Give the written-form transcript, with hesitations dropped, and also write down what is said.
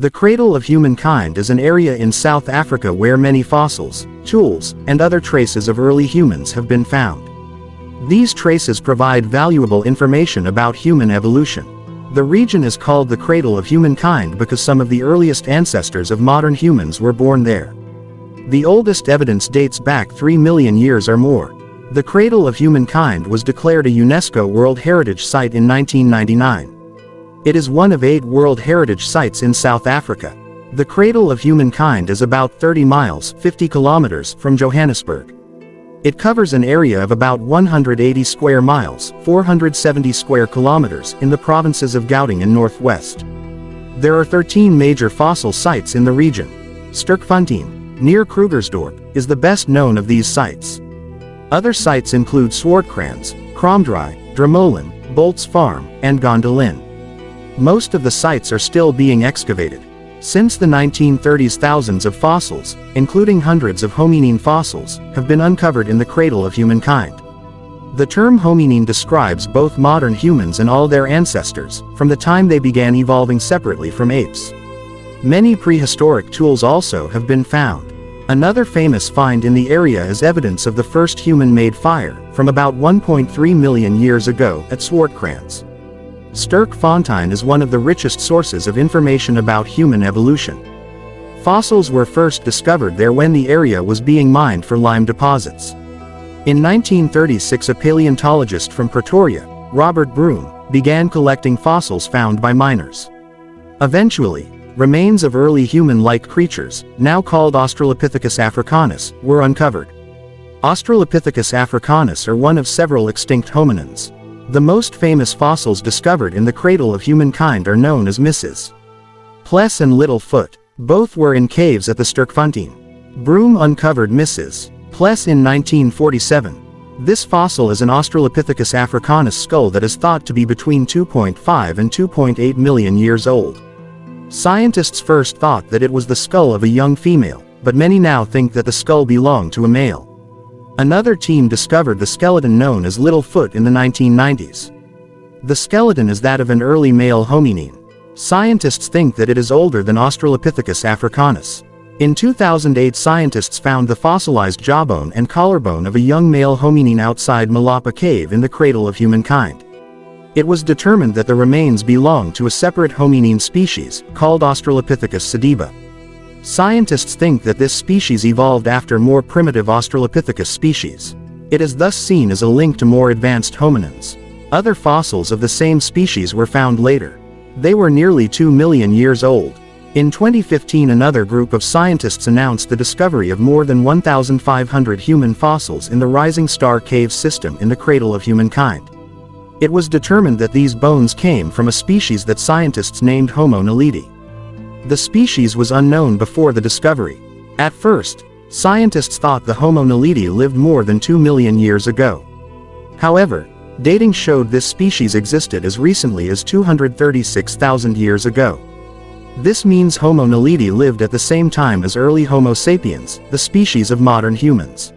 The Cradle of Humankind is an area in South Africa where many fossils, tools, and other traces of early humans have been found. These traces provide valuable information about human evolution. The region is called the Cradle of Humankind because some of the earliest ancestors of modern humans were born there. The oldest evidence dates back 3 million years or more. The Cradle of Humankind was declared a UNESCO World Heritage Site in 1999. It is one of 8 World Heritage Sites in South Africa. The Cradle of Humankind is about 30 miles (50 kilometers) from Johannesburg. It covers an area of about 180 square miles (470 square kilometers) in the provinces of Gauteng and Northwest. There are 13 major fossil sites in the region. Sterkfontein, near Krugersdorp, is the best known of these sites. Other sites include Swartkrans, Kromdraai, Dramolen, Bolt's Farm, and Gondolin. Most of the sites are still being excavated. Since the 1930s, thousands of fossils, including hundreds of hominin fossils, have been uncovered in the Cradle of Humankind. The term hominin describes both modern humans and all their ancestors, from the time they began evolving separately from apes. Many prehistoric tools also have been found. Another famous find in the area is evidence of the first human-made fire, from about 1.3 million years ago at Swartkrans. Sterkfontein is one of the richest sources of information about human evolution. Fossils were first discovered there when the area was being mined for lime deposits. In 1936, a paleontologist from Pretoria, Robert Broom, began collecting fossils found by miners. Eventually, remains of early human-like creatures, now called Australopithecus africanus, were uncovered. Australopithecus africanus are one of several extinct hominins. The most famous fossils discovered in the Cradle of Humankind are known as Mrs. Pless and Little Foot. Both were in caves at the Sterkfontein. Broom uncovered Mrs. Pless in 1947. This fossil is an Australopithecus africanus skull that is thought to be between 2.5 and 2.8 million years old. Scientists first thought that it was the skull of a young female, but many now think that the skull belonged to a male. Another team discovered the skeleton known as Little Foot in the 1990s. The skeleton is that of an early male hominin. Scientists think that it is older than Australopithecus africanus. In 2008, scientists found the fossilized jawbone and collarbone of a young male hominin outside Malapa Cave in the Cradle of Humankind. It was determined that the remains belonged to a separate hominin species, called Australopithecus sediba. Scientists think that this species evolved after more primitive Australopithecus species. It is thus seen as a link to more advanced hominins. Other fossils of the same species were found later. They were nearly 2 million years old. In 2015, another group of scientists announced the discovery of more than 1,500 human fossils in the Rising Star Cave system in the Cradle of Humankind. It was determined that these bones came from a species that scientists named Homo naledi. The species was unknown before the discovery. At first, scientists thought the Homo naledi lived more than 2 million years ago. However, dating showed this species existed as recently as 236,000 years ago. This means Homo naledi lived at the same time as early Homo sapiens, the species of modern humans.